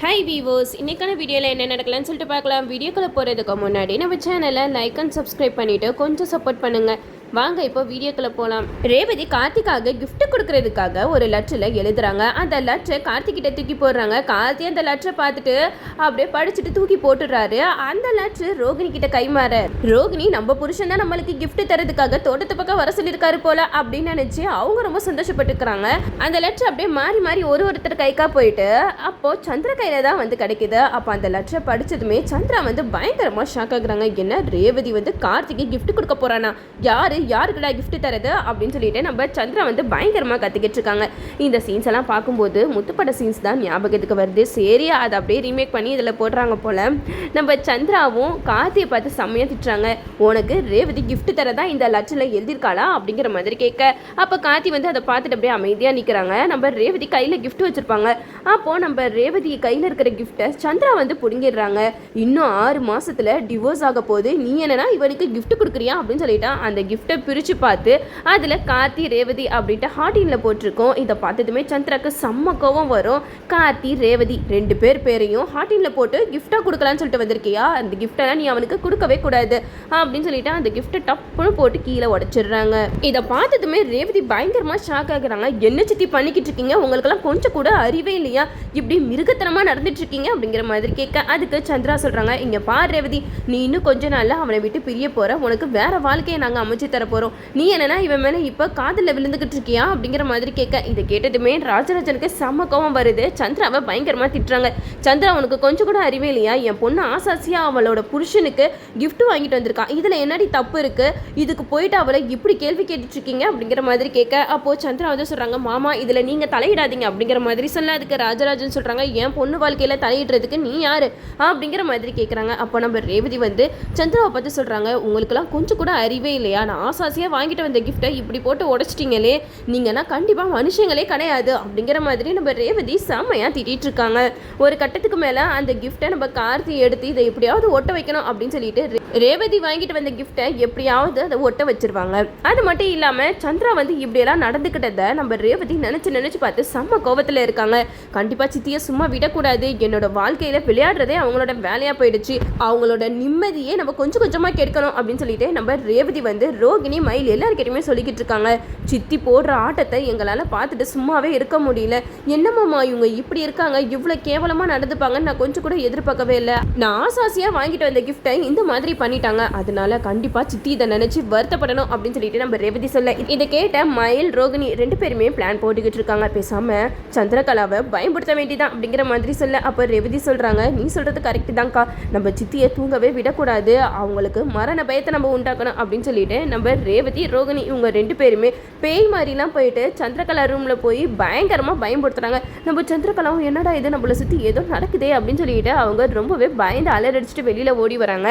Hi viewers, இன்றைக்கான வீடியோவில் என்ன நடக்கலாம்னு சொல்லிட்டு பார்க்கலாம். வீடியோக்குள்ளே போகிறதுக்கு முன்னாடி நம்ம சேனலை லைக் அண்ட் சப்ஸ்கிரைப் பண்ணிவிட்டு கொஞ்சம் சப்போர்ட் பண்ணுங்கள். வாங்க இப்போ வீடியோக்குள்ளே போகலாம். ரேவதி கார்த்திக்காக கிஃப்ட் கொடுக்கறதுக்காக ஒரு லெட்டரில் எழுதுறாங்க. அந்த லெட்டரை கார்த்திகிட்ட தூக்கி போடுறாங்க. கார்த்தி அந்த லெட்டரை பார்த்துட்டு அப்படியே படிச்சுட்டு தூக்கி போட்டுடுறாரு. அந்த லெட்டர் ரோகிணி கிட்ட கைமாற ரோகிணி நம்ம புருஷன் தான் நம்மளுக்கு கிஃப்ட் தரதுக்காக தோட்டத்து பக்கம் வர சொல்லியிருக்காரு போல அப்படின்னு நினைச்சு அவங்க ரொம்ப சந்தோஷப்பட்டுக்கிறாங்க. அந்த லெட்டர் அப்படியே மாறி மாறி ஒருத்தர் கைக்கா போயிட்டு அப்போ சந்திர கையில தான் வந்து கிடைக்குது. அப்போ அந்த லெட்டரை படிச்சதுமே சந்திரா வந்து பயங்கரமா ஷாக் ஆகுறாங்க. என்ன ரேவதி வந்து கார்த்திக்கு கிஃப்ட் கொடுக்க போறானா, யாருக்குடா கிஃப்ட் தரது அப்படின்னு சொல்லிட்டு நம்ம சந்திரா வந்து பயங்கரமாக கற்றுக்கிட்டு இருக்காங்க. இந்த சீன்ஸ் எல்லாம் பார்க்கும்போது முத்துப்பட சீன்ஸ் தான் ஞாபகத்துக்கு வருது. சரி, அதை அப்படியே ரீமேக் பண்ணி இதில் போடுறாங்க போல். நம்ம சந்திராவும் கார்த்தியை பார்த்து செம்மையாக திட்டுறாங்க. உனக்கு ரேவதி கிஃப்ட் தரதா இந்த லெட்டரில் எழுதியிருக்காளா அப்படிங்கிற மாதிரி கேட்க, அப்போ கார்த்தி வந்து அதை பார்த்துட்டு அப்படியே அமைதியாக நிற்கிறாங்க. நம்ம ரேவதி கையில் கிஃப்ட் வச்சுருப்பாங்க. அப்போது நம்ம ரேவதி கையில் இருக்கிற கிஃப்ட்டை சந்திரா வந்து பிடுங்கிடுறாங்க. இன்னும் 6 மாதத்தில் டிவோர்ஸ் ஆக போகுது, நீ என்னன்னா இவனுக்கு கிஃப்ட் கொடுக்குறியா அப்படின்னு சொல்லிட்டா அந்த கிஃப்ட்டை பிரித்து பார்த்து அதில் கார்த்தி ரேவதி அப்படின்ட்டு ஹார்டினில் போட்டிருக்கோம். இதை பார்த்ததுமே சந்திராக்கு செம்ம கோவம் வரும். கார்த்தி ரேவதி 2 பேரையும் ஹார்டினில் போட்டு கிஃப்டாக கொடுக்கலான்னு சொல்லிட்டு வந்திருக்கியா, அந்த கிஃப்டெல்லாம் நீ அவனுக்கு கொடுக்கவே கூடாது அப்படின்னு சொல்லிட்டு அந்த கிஃப்ட்டை டப்புன்னு போட்டு கீழே உடச்சிடுறாங்க. இதை பார்த்ததுமே ரேவதி பயங்கரமாக ஷாக் ஆகுறாங்க. என்ன சித்தி பண்ணிக்கிட்டு இருக்கீங்க, உங்களுக்கெல்லாம் கொஞ்சம் கூட அறிவே இல்லையா, இப்படி மிருகத்தனமாக நடந்துட்டு இருக்கீங்க அப்படிங்கிற மாதிரி கேட்க, அதுக்கு சந்திரா சொல்கிறாங்க, இங்கே பார் ரேவதி, நீ இன்னும் கொஞ்ச நாளில் அவனை விட்டு பிரிய போகிற, உனக்கு வேற வாழ்க்கையை நாங்கள் அமைச்சு தர போகிறோம், நீ என்னன்னா இவன் மேலே இப்போ காதலில் விழுந்துக்கிட்டு இருக்கியா அப்படிங்கிற மாதிரி கேட்க, இதை கேட்டதுமே ராஜராஜனுக்கு செம்ம கோவம் வருது. சந்திராவை பயங்கரமாக திட்டுறாங்க. சந்திரா, உனக்கு கொஞ்சம் கூட அறிவே இல்லையா, என் பொண்ணு ஆசாசியாக அவளோட புருஷனுக்கு கிஃப்ட் வாங்கிட்டு வந்திருக்கா, இதில் என்னடி தப்பு இருக்குது, இதுக்கு போயிட்டு அவளை இப்படி கேள்வி கேட்டுட்டு இருக்கீங்க அப்படிங்கிற மாதிரி கேட்க, அப்போது சந்திரா வந்து சொல்கிறாங்க, மாமா இதில் நீங்கள் தலையிடாதீங்க அப்படிங்கிற மாதிரி சொல்ல, அதுக்கு ராஜராஜன் சொல்கிறாங்க, என் பொண்ணு வாழ்க்கையில் தலையிடுறதுக்கு நீ யார் அப்படிங்கிற மாதிரி கேட்குறாங்க. அப்போ நம்ம ரேவதி வந்து சந்திராவை பார்த்து சொல்கிறாங்க, உங்களுக்குலாம் கொஞ்சம் கூட அறிவே இல்லையா, நான் ஆசாசியாக வாங்கிட்டு வந்த கிஃப்ட்டை இப்படி போட்டு உடச்சிட்டிங்களே, நீங்கன்னா கண்டிப்பாக மனுஷங்களே கிடையாது அப்படிங்கிற மாதிரி நம்ம ரேவதி செம்மையாக திட்டிகிட்டு இருக்காங்க. ஒரு கட்டத்துக்கு மேலே அந்த கிஃப்ட்டை நம்ம கார்த்தி எடுத்து இதை எப்படியாவது ஒட்ட வைக்கணும் அப்படின்னு சொல்லிட்டு ரேவதி வாங்கிட்டு வந்த கிஃப்ட்டை எப்படியாவது அதை ஒட்ட வச்சிருவாங்க. அது மட்டும் இல்லாமல் சந்திரா வந்து இப்படியெல்லாம் நடந்துக்கிட்டதை நம்ம ரேவதி நினச்சி பார்த்து செம்ம கோபத்தில் இருக்காங்க. கண்டிப்பாக சித்தியை சும்மா விடக்கூடாது, என்னோட வாழ்க்கையில் விளையாடுறதே அவங்களோட வேலையாக போயிடுச்சு, அவங்களோட நிம்மதியே நம்ம கொஞ்சம் கொஞ்சமாக கெடுக்கணும் அப்படின்னு சொல்லிட்டு நம்ம ரேவதி வந்து ரோகிணி மயில் எல்லாருக்கிட்டையுமே சொல்லிக்கிட்டு இருக்காங்க. சித்தி போடுற ஆட்டத்தை எங்களால் பார்த்துட்டு சும்மாவே இருக்க முடியல, என்னம்மாம்மா இவங்க இப்படி இருக்காங்க, இவ்வளோ கேவலமாக நடந்துப்பாங்கன்னு நான் கொஞ்சம் கூட எதிர்பார்க்கவே இல்லை, நான் ஆசாசியாக வாங்கிட்டு வந்த கிஃப்ட்டை இந்த மாதிரி பண்ணிட்டாங்க, அதனால கண்டிப்பாக சித்தி இதை நினச்சி வருத்தப்படணும் அப்படின்னு சொல்லிட்டு நம்ம ரேவதி சொல்ல, இதை கேட்ட மயில் ரோகிணி 2 பேருமே பிளான் போட்டுக்கிட்டு இருக்காங்க. பேசாமல் சந்திரகலாவை பயன்படுத்த வேண்டியதான் அப்படிங்கிற மாதிரி சொல்ல, அப்போ ரேவதி சொல்கிறாங்க, நீ சொல்கிறது கரெக்டு தான்க்கா, நம்ம சித்தியை தூங்கவே விடக்கூடாது, அவங்களுக்கு மரண பயத்தை நம்ம உண்டாக்கணும் அப்படின்னு சொல்லிட்டு நம்ம ரேவதி ரோகிணி இவங்க 2 பேருமே பேய் மாதிரிலாம் போயிட்டு சந்திரகலா ரூமில் போய் பயங்கரமாக பயன்படுத்துகிறாங்க. நம்ம சந்திரகலாவும் என்னடா இது நம்மளை சுற்றி ஏதோ நடக்குதே அப்படின்னு சொல்லிட்டு அவங்க ரொம்பவே பயந்து அலறடிச்சுட்டு வெளியில் ஓடி வராங்க.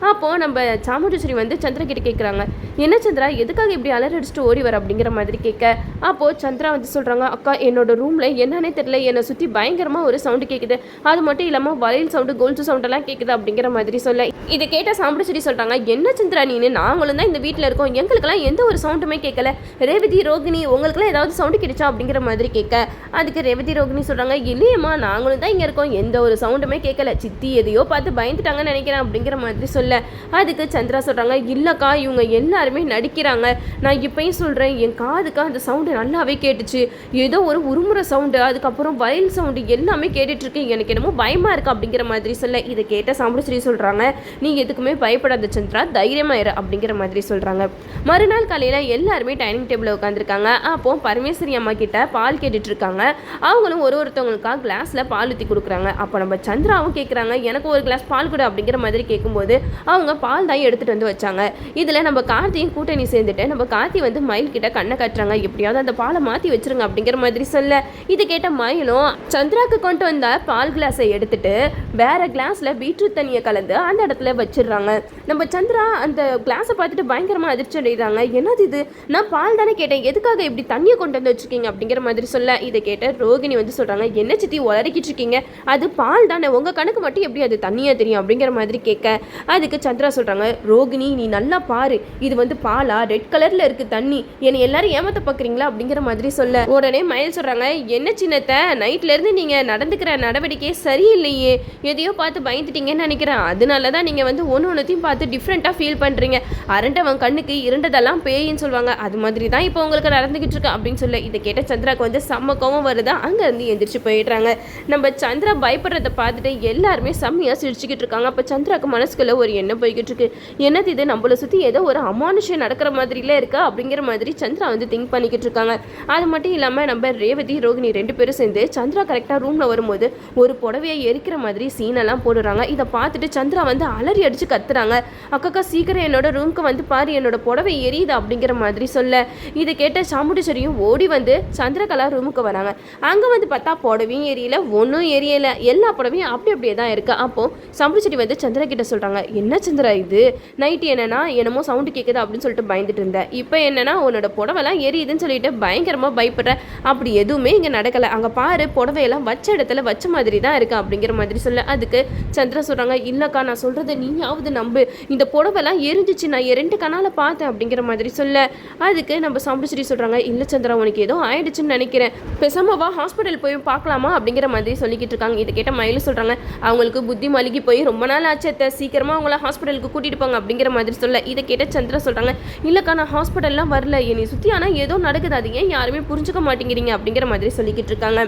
அப்போது நம்ம சாமுண்டீஸ்வரி வந்து சந்திரா கிட்ட கேட்குறாங்க, என்ன சந்திரா எதுக்காக இப்படி அலறடிச்சுட்டு ஓடி வர அப்படிங்கிற மாதிரி கேட்க, அப்போது சந்திரா வந்து சொல்கிறாங்க, அக்கா என்னோட ரூமில் என்னன்னே தெரியல, என்னை சுற்றி பயங்கரமாக ஒரு சவுண்டு கேட்குது, அது மட்டும் இல்லாமல் வளையல் சவுண்டு கோல்டு சவுண்டெல்லாம் கேட்குது அப்படிங்கிற மாதிரி சொல்ல, இதை கேட்ட சாமுண்டீஸ்வரி சொல்கிறாங்க, என்ன சந்திரா நீனு, நாங்களும் தான் இந்த வீட்டில் இருக்கோம், எங்களுக்கெல்லாம் எந்த ஒரு சவுண்டுமே கேட்கல, ரேவதி ரோகிணி உங்களுக்குலாம் ஏதாவது சவுண்டு கிடைச்சா அப்படிங்கிற மாதிரி கேட்க, அதுக்கு ரேவதி ரோகிணி சொல்கிறாங்க, இல்லையம்மா நாங்களும் தான் இங்கே இருக்கோம், எந்த ஒரு சவுண்டுமே கேட்கல, சித்தி எதையோ பார்த்து பயந்துட்டாங்கன்னு நினைக்கிறேன் அப்படிங்கிற மாதிரி சொல்ல, அதுக்கு சந்திரா சொல்கிறாங்க, இல்லைக்கா இவங்க எல்லாருமே நடிக்கிறாங்க, நான் இப்பயும் சொல்கிறேன், என் காதுக்கு அந்த சவுண்டு நல்லாவே கேட்டுச்சு, ஏதோ ஒரு உருமுறை சவுண்டு, அதுக்கப்புறம் வயல் சவுண்டு எல்லாமே கேட்டுட்ருக்கு, எனக்கு என்னமோ பயமாக இருக்குது அப்படிங்கிற மாதிரி சொல்ல, இதை கேட்ட சாமுண்டீஸ்வரி சொல்கிறாங்க, நீ எதுக்குமே பயப்படாத சந்திரா, தைரியமாயிரு அப்படிங்கிற மாதிரி சொல்கிறாங்க. மறுநாள் காலையில் எல்லாருமே டைனிங் டேபிளில் உட்காந்துருக்காங்க. அப்போ பரமேஸ்வரி அம்மா கிட்ட பால் கேட்டுட்டு இருக்காங்க. அவங்களும் ஒருத்தவங்களுக்காக கிளாஸில் பால் ஊற்றி கொடுக்குறாங்க. அப்போ நம்ம சந்திராவும் கேட்குறாங்க, எனக்கு ஒரு கிளாஸ் பால் கொடு அப்படிங்கிற மாதிரி கேட்கும்போது அவங்க பால் தான் எடுத்துகிட்டு வந்து வச்சாங்க. இதில் நம்ம கார்த்தியும் கூட்டணி சேர்ந்துட்டு நம்ம கார்த்தி வந்து மயில் கிட்ட கண்ணை கட்டுறாங்க, எப்படியாவது அந்த பாலை மாற்றி வச்சிருங்க அப்படிங்கிற மாதிரி சொல்ல, இது கேட்ட மயிலும் சந்திராவுக்கு கொண்டு வந்த பால் கிளாஸை எடுத்துட்டு வேற கிளாஸில் பீட்ரூட் தண்ணியை கலந்து அந்த இடத்துல இடத்துல வச்சிடுறாங்க. நம்ம சந்திரா அந்த கிளாஸை பார்த்துட்டு பயங்கரமாக அதிர்ச்சி அடைகிறாங்க. என்னது இது, நான் பால் தானே கேட்டேன், எதுக்காக இப்படி தண்ணியை கொண்டு வந்து வச்சுருக்கீங்க அப்படிங்கிற மாதிரி சொல்ல, இதை கேட்ட ரோகிணி வந்து சொல்கிறாங்க, என்ன சித்தி உளறிக்கிட்டு இருக்கீங்க, அது பால் தானே, உங்கள் கணக்கு மட்டும் எப்படி அது தண்ணியாக தெரியும் அப்படிங்கிற மாதிரி கேட்க, அதுக்கு சந்திரா சொல்கிறாங்க, ரோகிணி நீ நல்லா பாரு, இது வந்து பாலா, ரெட் கலரில் இருக்குது தண்ணி, என்னை எல்லாரும் ஏமாத்த பார்க்குறீங்களா அப்படிங்கிற மாதிரி சொல்ல, உடனே மயில் சொல்கிறாங்க, என்ன சின்னத்தை நைட்லேருந்து நீங்கள் நடந்துக்கிற நடவடிக்கையே சரியில்லையே, எதையோ பார்த்து பயந்துட்டீங்கன்னு நினைக்கிறேன், அதனால தான் நீங்கள் வந்து ஒன்றையும் பார்த்து டிஃப்ரெண்ட்டாக ஃபீல் பண்ணுறீங்க, அரண்டவன் கண்ணுக்கு இருண்டதெல்லாம் பேயின்னு சொல்லுவாங்க, அது மாதிரி தான் இப்போ உங்களுக்கு நடந்துக்கிட்டு இருக்கு அப்படின்னு சொல்ல, இதை கேட்ட சந்திராவுக்கு வந்து செம்ம கோவம் வருதா, அங்கேருந்து எந்திரிச்சு போயிடுறாங்க. நம்ம சந்திரா பயப்படுறதை பார்த்துட்டு எல்லாருமே செம்மையாக சிரிச்சுக்கிட்டு இருக்காங்க. அப்போ சந்திராவுக்கு மனசுக்குள்ள ஒரு எண்ணம் போய்கிட்டு இருக்கு, என்னது இது நம்மளை சுற்றி ஏதோ ஒரு அமானுஷம் நடக்கிற மாதிரிலே இருக்கா அப்படிங்கிற மாதிரி சந்திரா வந்து திங்க் பண்ணிக்கிட்டு இருக்காங்க. அது மட்டும் இல்லாமல் நம்ம ரேவதி ரோகிணி 2 பேரும் சேர்ந்து சந்திரா கரெக்டாக ரூமில் வரும்போது ஒரு புடவையை எரிக்கிற மாதிரி சீனெல்லாம் போடுறாங்க. இதை பார்த்துட்டு சந்திரா வந்து அலறி அடித்து கத்துறாங்க, அக்கா சீக்கிரம் என்னோட ரூமுக்கு வந்து பாரு, என்னோட புடவை எரியுது அப்படிங்கிற மாதிரி சொல்ல, இதை கேட்ட சாமுண்டீஸ்வரியும் ஓடி வந்து சந்திரகலா ரூமுக்கு வராங்க. அங்கே வந்து பார்த்தா புடவையும் எரியல, ஒன்றும் எரியலை, எல்லா புடவையும் அப்படியே தான் இருக்கு. அப்போ சாமுண்டீஸ்வரி வந்து சந்திரா கிட்ட சொல்கிறாங்க, என்ன சந்திரா இது நைட்டு என்னன்னா என்னமோ சவுண்டு கேட்குது அப்படின்னு சொல்லிட்டு பயந்துட்டு இருந்தேன், இப்போ என்னன்னா உன்னோட புடவைலாம் எரியுதுன்னு சொல்லிட்டு பயங்கரமாக பயப்படுறேன், அப்படி எதுவுமே இங்கே நடக்கலை, அங்கே பாரு புடவையெல்லாம் வச்ச இடத்துல வச்ச மாதிரி தான் இருக்கு அப்படிங்கிற மாதிரி சொல்ல, அதுக்கு சந்திரா சொல்கிறாங்க, இல்லைக்கா நான் சொல்கிறத நீயாவது நம்பு, இந்த புடவைலாம் எரிஞ்சிச்சு, நான் 2 கண்ணால் பார்த்தேன் அப்படிங்கிற மாதிரி சொல்ல, அதுக்கு நம்ம சாமுண்டீஸ்வரி சொல்கிறாங்க, இல்லை சந்திரா உனக்கு ஏதோ ஆயிடுச்சுன்னு நினைக்கிறேன், பேசாமவா ஹாஸ்பிட்டல் போய் பார்க்கலாமா அப்படிங்கிற மாதிரி சொல்லிக்கிட்டு இருக்காங்க. இதை கேட்ட மயிலும் சொல்கிறாங்க, அவங்களுக்கு புத்தி மழுகி போய் ரொம்ப நாள் ஆச்சத்தை, சீக்கிரமாக அவங்கள ஹாஸ்பிட்டலுக்கு கூட்டிகிட்டு போங்க அப்படிங்கிற மாதிரி சொல்ல, இதை கேட்ட சந்திரா சொல்கிறாங்க, இல்லைக்கா நான் ஹாஸ்பிட்டல்லாம் வரல, என்னை சுற்றி ஆனால் ஏதோ நடக்குது, அது ஏன் யாருமே புரிஞ்சுக்க மாட்டேங்கிறீங்க அப்படிங்கிற மாதிரி சொல்லிக்கிட்டு இருக்காங்க.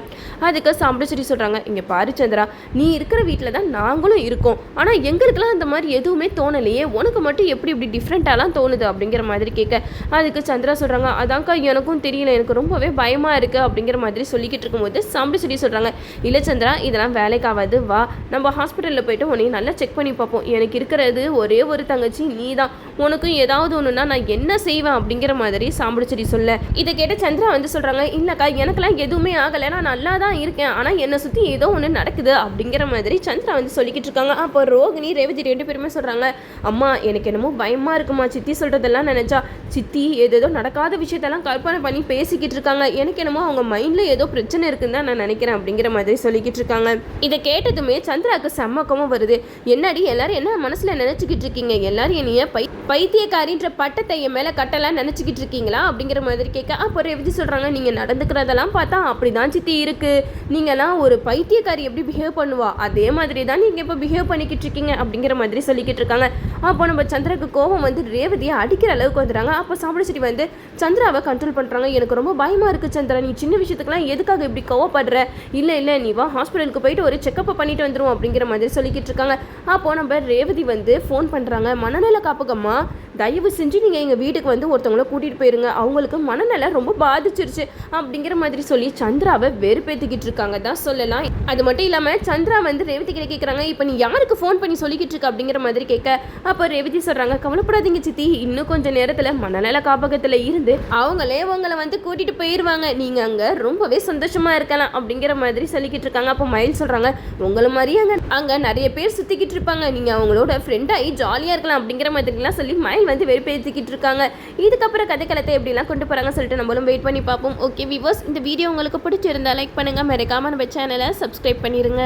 அதுக்கு சாமுண்டீஸ்வரி சொல்கிறாங்க, இங்கே பாரு சந்திரா, நீ இருக்கிற வீட்டில் தான் நாங்களும் இருக்கோம், ஆனால் எங்களுக்கெல்லாம் அந்த மாதிரி எதுவுமே தோணலையே, உனக்கு மட்டும் எப்படி இப்படி டிஃப்ரெண்ட்டாலாம் தோணுது அப்படிங்கிற மாதிரி கேட்க, அதுக்கு சந்திரா சொல்கிறாங்க, அதான்க்கா எனக்கும் தெரியல, எனக்கு ரொம்பவே பயமாக இருக்குது அப்படிங்கிற மாதிரி சொல்லிக்கிட்டு இருக்கும்போது சாமுண்டீஸ்வரி சொல்கிறாங்க, இல்லை சந்திரா இதெல்லாம் வேலைக்காகாது, வா நம்ம ஹாஸ்பிட்டலில் போய்ட்டு உன்னை நல்லா செக் பண்ணி பார்ப்போம், எனக்கு இருக்கிறது ஒரே ஒரு தங்கச்சி நீ தான், உனக்கும் ஏதாவது ஒன்றுனா நான் என்ன செய்வேன் அப்படிங்கிற மாதிரி சாமுண்டீஸ்வரி சொல்ல, இதை கேட்ட சந்திரா வந்து சொல்கிறாங்க, இல்லைக்கா எனக்கெல்லாம் எதுவுமே ஆகலை, நான் நல்லா தான் இருக்கேன், ஆனால் என்னை சுற்றி ஏதோ ஒன்று நடக்குது அப்படிங்கிற மாதிரி சந்திரா வந்து சொல்லிக்கிட்டு இருக்காங்க. அப்போ ரோகிணி ரேவதி 2 பேருமே சொல்கிறாங்க, அம்மா எனக்கு என்னமோ பயமாக இருக்குமா, சித்தி சொல்கிறதெல்லாம் நினச்சா, சித்தி ஏதோ நடக்காத விஷயத்தெல்லாம் கற்பனை பண்ணி பேசிக்கிட்டு இருக்காங்க, எனக்கு என்னமோ அவங்க மைண்டில் ஏதோ பிரச்சனை இருக்குன்னு தான் நான் நினைக்கிறேன் அப்படிங்கிற மாதிரி சொல்லிக்கிட்டு இருக்காங்க. இதை கேட்டதுமே சந்திராவுக்கு செம்மக்கமும் வருது, என்னடி எல்லாரும் என்ன மனசில் நினச்சிக்கிட்டு இருக்கீங்க, எல்லாரும் என்னைய பைத்தியக்காரின்ற பட்டத்தை என் மேலே கட்டலாம் நினச்சிக்கிட்டு இருக்கீங்களா அப்படிங்கிற மாதிரி கேட்க, அப்போ ரேவதி சொல்கிறாங்க, நீங்கள் நடந்துக்கிறதெல்லாம் பார்த்தா அப்படி தான் சித்தி இருக்குது, நீங்களாம் ஒரு பைத்தியக்காரி எப்படி பிஹேவ் பண்ணுவா அதே மாதிரி தான் நீங்கள் இப்போ பிஹேவ் பண்ணிக்கிட்டு இருக்கீங்க அப்படிங்கிற மாதிரி சொல்லிக்கிட்டு இருக்காங்க. அப்போ நம்ம சந்திராவுக்கு கோபம் வந்து ரேவதியை அடிக்கிற அளவுக்கு வந்துடுறாங்க. அப்போ சாமுண்டீஸ்வரி வந்து சந்திராவை கண்ட்ரோல் பண்ணுறாங்க, எனக்கு ரொம்ப பயமாக இருக்குது சந்திரா, நீ சின்ன விஷயத்துக்குலாம் எதுக்காக இப்படி கோவப்படுற, இல்லை நீ வா ஹாஸ்பிட்டலுக்கு போயிட்டு ஒரு செக்கப் பண்ணிட்டு வந்துடும் அப்படிங்கிற மாதிரி சொல்லிக்கிட்டு இருக்காங்க. அப்போது நம்ம ரேவதி வந்து ஃபோன் பண்ணுறாங்க, மனநல காப்பகம்மா தயவு செஞ்சு நீங்கள் எங்கள் வீட்டுக்கு வந்து ஒருத்தவங்கள கூட்டிகிட்டு போயிருங்க, அவங்களுக்கு மனநல ரொம்ப பாதிச்சிருச்சு அப்படிங்கிற மாதிரி சொல்லி சந்திராவை வெறுப்பேற்றிக்கிட்டு இருக்காங்க தான் சொல்லலாம். அது மட்டும் இல்லாமல் சந்திரா வந்து ரேவதி கிட்ட கேட்குறாங்க, இப்போ நீ யாருக்கு ஃபோன் பண்ணி சொல்லிக்கிட்டு இருக்க அப்படிங்கிற மாதிரி கேட்க, அப்போ ரேவதி சொல்கிறாங்க, கவலைப்படாதீங்க சித்தி, இன்னும் கொஞ்சம் நேரத்தில் மனநல காப்பகத்தில் இருந்து அவங்களே உங்களை வந்து கூட்டிகிட்டு போயிடுவாங்க, நீங்கள் அங்கே ரொம்பவே சந்தோஷமாக இருக்கலாம் அப்படிங்கிற மாதிரி சொல்லிக்கிட்டு இருக்காங்க. அப்போ மயில் சொல்கிறாங்க, உங்களை மாதிரி அங்கே நிறைய பேர் சுற்றிக்கிட்டு இருப்பாங்க, நீங்கள் அவங்களோட ஃப்ரெண்டாகி ஜாலியாக இருக்கலாம் அப்படிங்கிற மாதிரிலாம் சொல்லி மயில் வந்து வெறுப்பேற்றிக்கிட்டு இருக்காங்க. இதுக்கப்புறம் கதைக்களத்தை எப்படிலாம் கொண்டு போகிறாங்க சொல்லிட்டு நம்மளும் வெயிட் பண்ணி பார்ப்போம். ஓகே வியூவர்ஸ், இந்த வீடியோ உங்களுக்கு பிடிச்சிருந்தா லைக் பண்ணுங்கள், மறக்காம நம்ம சேனலை சப்ஸ்கிரைப் பண்ணிடுங்க.